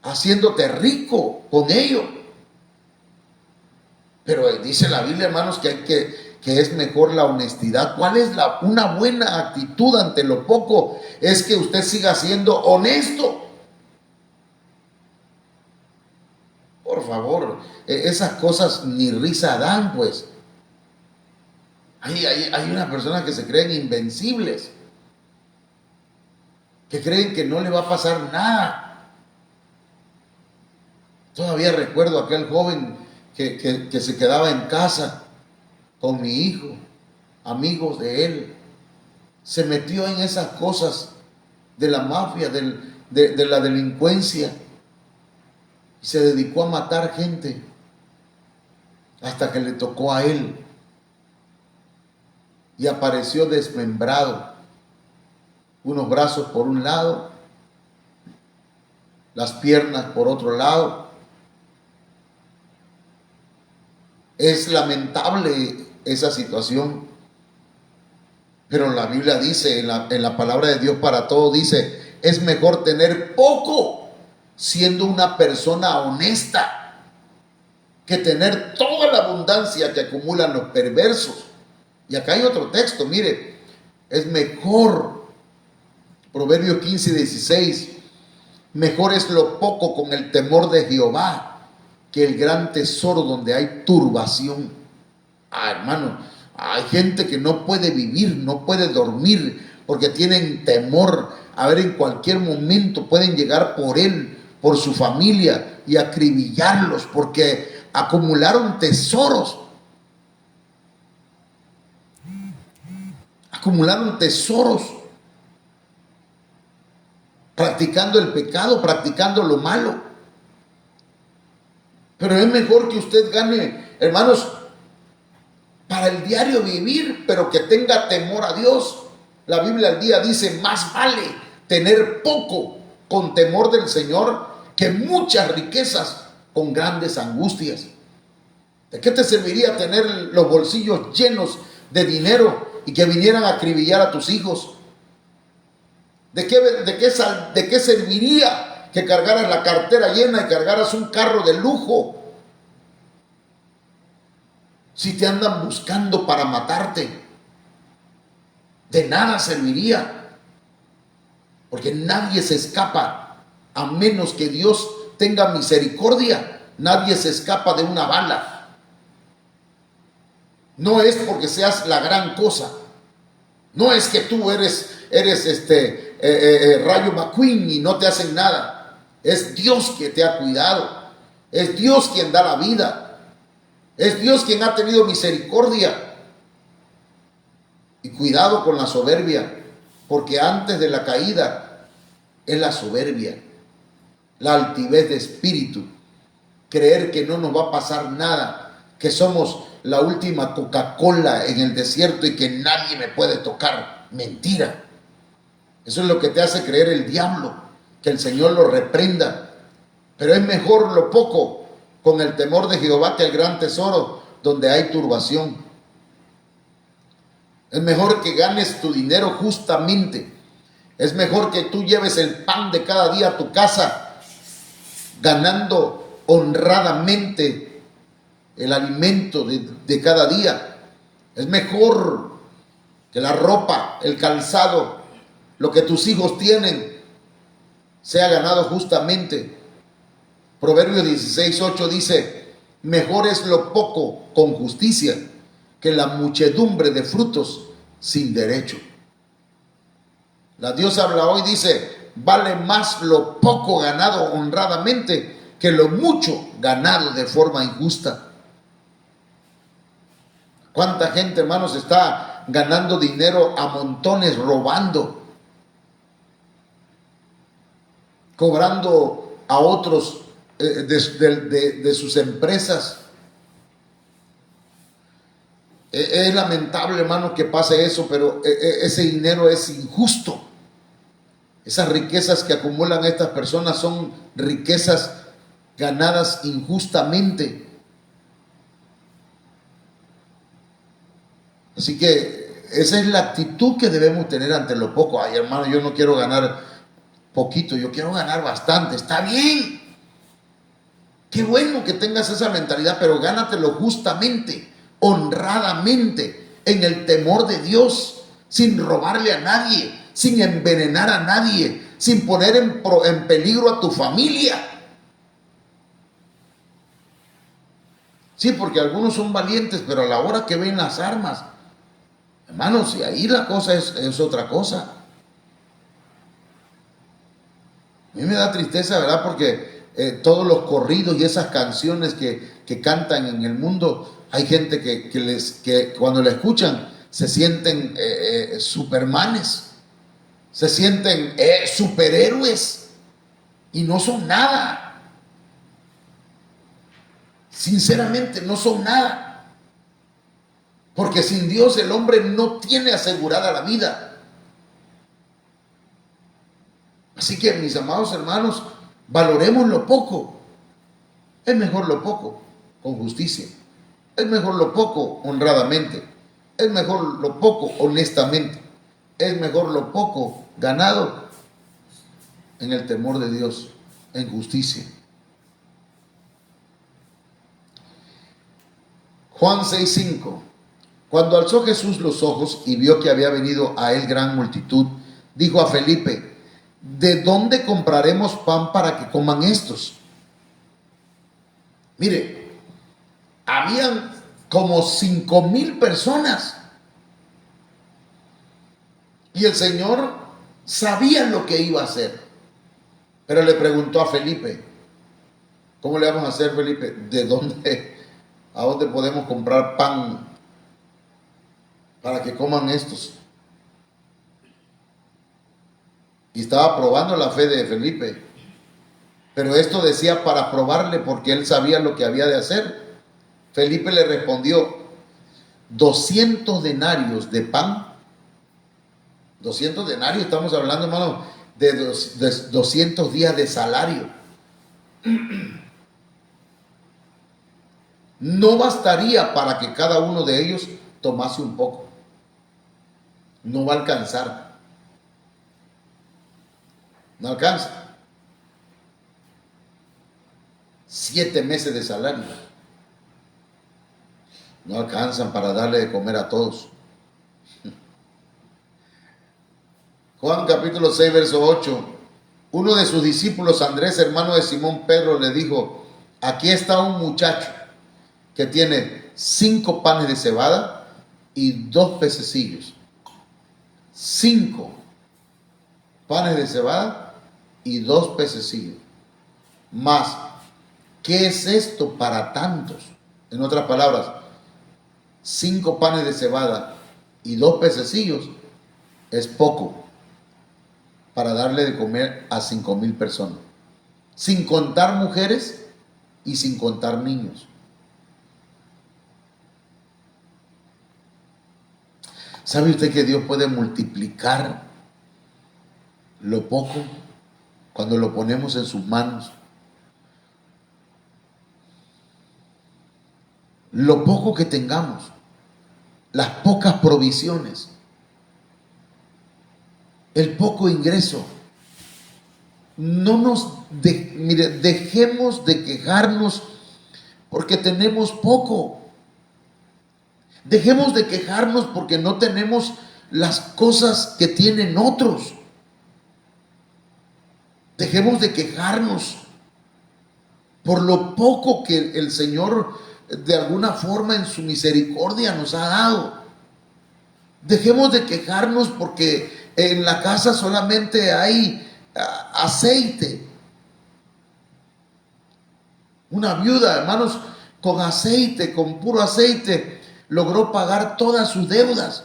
haciéndote rico con ello. Pero dice la Biblia, hermanos, que es mejor la honestidad. ¿Cuál es una buena actitud ante lo poco? Es que usted siga siendo honesto. Por favor, esas cosas ni risa dan, pues. Hay unas personas que se creen invencibles, que creen que no le va a pasar nada. Todavía recuerdo aquel joven que se quedaba en casa con mi hijo, amigos de él, se metió en esas cosas de la mafia, de la delincuencia, y se dedicó a matar gente hasta que le tocó a él y apareció desmembrado, unos brazos por un lado, las piernas por otro lado. Es lamentable esa situación, pero la Biblia dice, en la palabra de Dios para todo, dice, es mejor tener poco siendo una persona honesta que tener toda la abundancia que acumulan los perversos. Y acá hay otro texto, mire, es mejor, Proverbios 15:16, mejor es lo poco con el temor de Jehová que el gran tesoro donde hay turbación. Hermano, hay gente que no puede vivir, no puede dormir porque tienen temor. A ver, en cualquier momento pueden llegar por él, por su familia y acribillarlos porque acumularon tesoros. Acumularon tesoros practicando el pecado, practicando lo malo. Pero es mejor que usted gane, hermanos, para el diario vivir, pero que tenga temor a Dios. La Biblia al día dice, más vale tener poco con temor del Señor que muchas riquezas con grandes angustias. ¿De qué te serviría tener los bolsillos llenos de dinero y que vinieran a acribillar a tus hijos? ¿De qué serviría que cargaras la cartera llena y cargaras un carro de lujo si te andan buscando para matarte? De nada serviría, porque nadie se escapa a menos que Dios tenga misericordia. Nadie se escapa de una bala. No es porque seas la gran cosa, no es que tú eres Rayo McQueen y no te hacen nada. Es Dios que te ha cuidado, es Dios quien da la vida, es Dios quien ha tenido misericordia. Y cuidado con la soberbia, porque antes de la caída es la soberbia, la altivez de espíritu, creer que no nos va a pasar nada, que somos la última Coca-Cola en el desierto y que nadie me puede tocar. Mentira. Eso es lo que te hace creer el diablo, que el Señor lo reprenda. Pero es mejor lo poco con el temor de Jehová que el gran tesoro donde hay turbación. Es mejor que ganes tu dinero justamente. Es mejor que tú lleves el pan de cada día a tu casa, ganando honradamente el alimento de cada día. Es mejor que la ropa, el calzado, lo que tus hijos tienen, sea ganado justamente. Proverbios 16:8 dice, mejor es lo poco con justicia que la muchedumbre de frutos sin derecho. La Dios habla hoy, dice, vale más lo poco ganado honradamente que lo mucho ganado de forma injusta. ¿Cuánta gente, hermanos, está ganando dinero a montones, robando, cobrando a otros de sus empresas? Es lamentable, hermano, que pase eso, pero ese dinero es injusto. Esas riquezas que acumulan estas personas son riquezas ganadas injustamente. Así que esa es la actitud que debemos tener ante lo poco. Ay, hermano, yo no quiero ganar poquito, yo quiero ganar bastante. Está bien. Qué bueno que tengas esa mentalidad, pero gánatelo justamente, honradamente, en el temor de Dios, sin robarle a nadie, sin envenenar a nadie, sin poner en peligro a tu familia. Sí, porque algunos son valientes, pero a la hora que ven las armas, hermanos, y ahí la cosa es otra cosa. A mí me da tristeza, ¿verdad? Porque todos los corridos y esas canciones que cantan en el mundo, hay gente que cuando la escuchan se sienten supermanes, se sienten superhéroes y no son nada. Sinceramente no son nada. Porque sin Dios el hombre no tiene asegurada la vida. Así que, mis amados hermanos, Valoremos lo poco. Es mejor lo poco con justicia. Es mejor lo poco honradamente. Es mejor lo poco honestamente. Es mejor lo poco ganado en el temor de Dios, en justicia. Juan 6:5. Cuando alzó Jesús los ojos y vio que había venido a él gran multitud, dijo a Felipe: ¿de dónde compraremos pan para que coman estos? Mire, habían como 5,000 personas. Y el Señor sabía lo que iba a hacer. Pero le preguntó a Felipe: ¿cómo le vamos a hacer, Felipe? ¿A dónde podemos comprar pan para que coman estos? Y estaba probando la fe de Felipe. Pero esto decía para probarle, porque él sabía lo que había de hacer. Felipe le respondió: 200 denarios de pan. 200 denarios, estamos hablando, hermano, de 200 días de salario. No bastaría para que cada uno de ellos tomase un poco. No va a alcanzar. No alcanza. 7 meses de salario no alcanzan para darle de comer a todos. Juan capítulo 6, verso 8. Uno de sus discípulos, Andrés, hermano de Simón Pedro, le dijo: aquí está un muchacho que tiene 5 panes de cebada y 2 pececillos. 5 panes de cebada y 2 pececillos. Más, ¿qué es esto para tantos? En otras palabras, 5 panes de cebada y 2 pececillos es poco para darle de comer a 5,000 personas, sin contar mujeres y sin contar niños. ¿Sabe usted que Dios puede multiplicar lo poco cuando lo ponemos en sus manos? Lo poco que tengamos, las pocas provisiones, el poco ingreso. No dejemos de quejarnos porque tenemos poco. Dejemos de quejarnos porque no tenemos las cosas que tienen otros. Dejemos de quejarnos por lo poco que el Señor de alguna forma en su misericordia nos ha dado. Dejemos de quejarnos porque en la casa solamente hay aceite. Una viuda, hermanos, con aceite, con puro aceite, logró pagar todas sus deudas.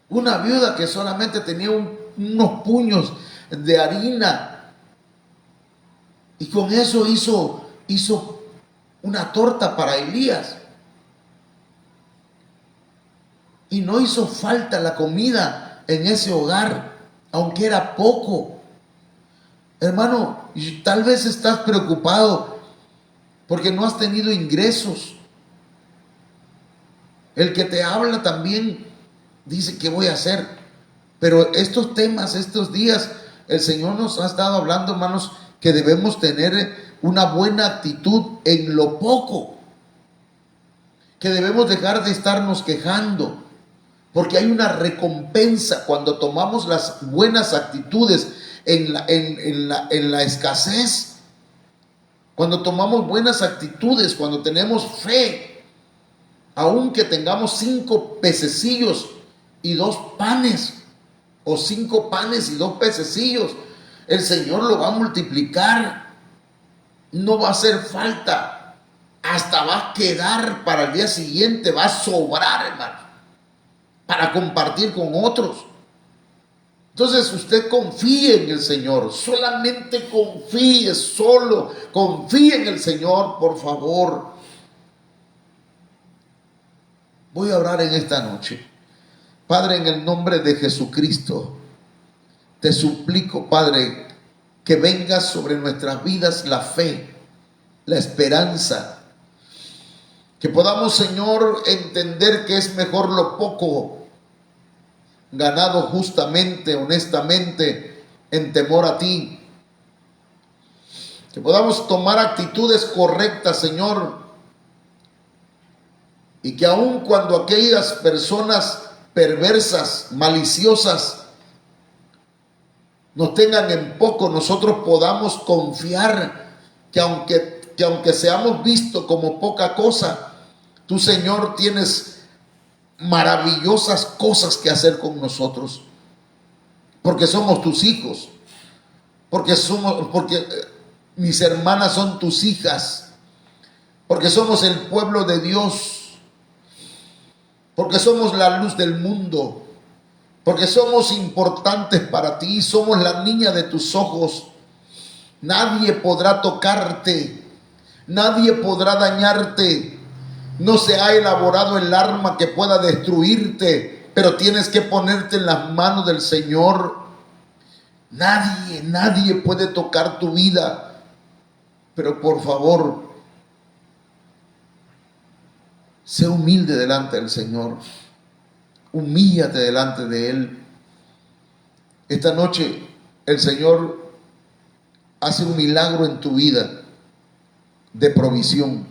Una viuda que solamente tenía unos puños de harina y con eso hizo una torta para Elías. Y no hizo falta la comida en ese hogar, aunque era poco. Hermano, tal vez estás preocupado porque no has tenido ingresos. El que te habla también dice: ¿qué voy a hacer? Pero estos temas, estos días, el Señor nos ha estado hablando, hermanos, que debemos tener una buena actitud en lo poco, que debemos dejar de estarnos quejando, porque hay una recompensa cuando tomamos las buenas actitudes en la escasez. Cuando tomamos buenas actitudes, cuando tenemos fe, aunque tengamos 5 pececillos y 2 panes, o 5 panes y 2 pececillos, el Señor lo va a multiplicar. No va a hacer falta, hasta va a quedar para el día siguiente, va a sobrar, hermano, para compartir con otros. Entonces usted confíe en el Señor, solamente confíe, solo confíe en el Señor, por favor. Voy a orar en esta noche. Padre, en el nombre de Jesucristo, te suplico, Padre, que venga sobre nuestras vidas la fe, la esperanza. Que podamos, Señor, entender que es mejor lo poco ganado justamente, honestamente, en temor a ti. Que podamos tomar actitudes correctas, Señor. Y que aun cuando aquellas personas perversas, maliciosas, nos tengan en poco, nosotros podamos confiar que aunque seamos vistos como poca cosa, tú, Señor, tienes maravillosas cosas que hacer con nosotros, porque somos tus hijos, porque mis hermanas son tus hijas, porque somos el pueblo de Dios, porque somos la luz del mundo, porque somos importantes para ti, somos la niña de tus ojos. Nadie podrá tocarte, nadie podrá dañarte. No se ha elaborado el arma que pueda destruirte, pero tienes que ponerte en las manos del Señor. Nadie puede tocar tu vida, pero por favor, sé humilde delante del Señor. Humíllate delante de Él. Esta noche el Señor hace un milagro en tu vida de provisión.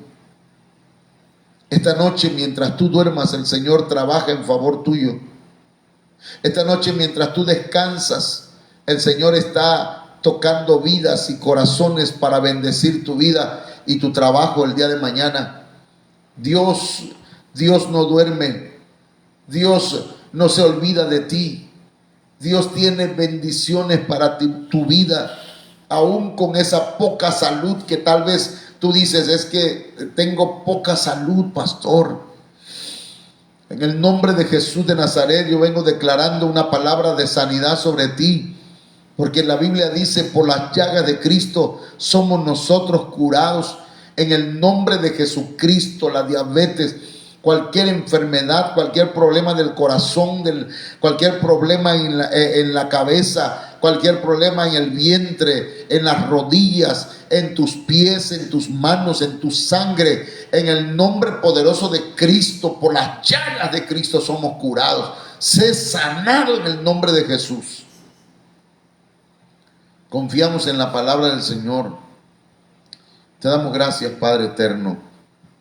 Esta noche, mientras tú duermas, el Señor trabaja en favor tuyo. Esta noche, mientras tú descansas, el Señor está tocando vidas y corazones para bendecir tu vida y tu trabajo el día de mañana. Dios no duerme. Dios no se olvida de ti. Dios tiene bendiciones para tu vida, aún con esa poca salud que tal vez tú dices, es que tengo poca salud, pastor. En el nombre de Jesús de Nazaret, yo vengo declarando una palabra de sanidad sobre ti, porque la Biblia dice, por las llagas de Cristo somos nosotros curados. En el nombre de Jesucristo, la diabetes, cualquier enfermedad, cualquier problema del corazón, cualquier problema en la cabeza, cualquier problema en el vientre, en las rodillas, en tus pies, en tus manos, en tu sangre, en el nombre poderoso de Cristo, por las llagas de Cristo somos curados. Sé sanado en el nombre de Jesús. Confiamos en la palabra del Señor. Te damos gracias, Padre eterno.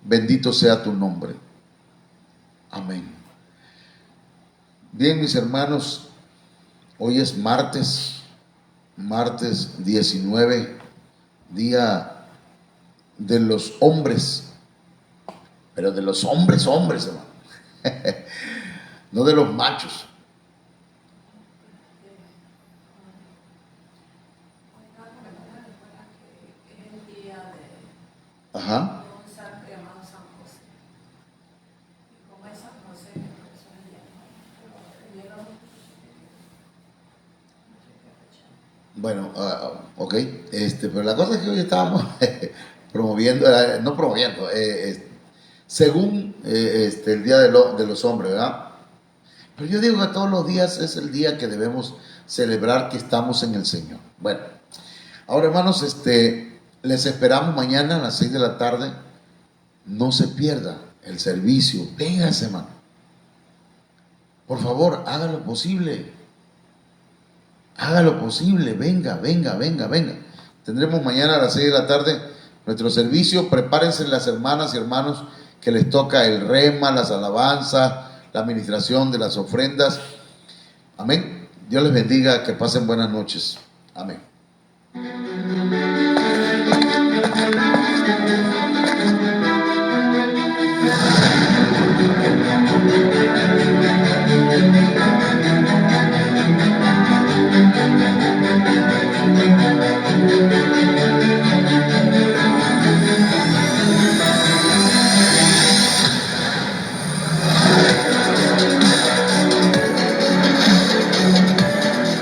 Bendito sea tu nombre. Amén. Bien, mis hermanos, hoy es martes 19, día de los hombres, pero de los hombres, hermano. No de los machos. Ajá. Bueno, ok, pero la cosa es que hoy estábamos promoviendo, según el Día de los Hombres, ¿verdad? Pero yo digo que todos los días es el día que debemos celebrar que estamos en el Señor. Bueno, ahora, hermanos, les esperamos mañana a las 6 de la tarde. No se pierda el servicio. Véngase, hermano. Por favor, haga lo posible. Haga lo posible, venga. Tendremos mañana a las 6 de la tarde nuestro servicio. Prepárense las hermanas y hermanos que les toca el rema, las alabanzas, la administración de las ofrendas. Amén. Dios les bendiga, que pasen buenas noches. Amén.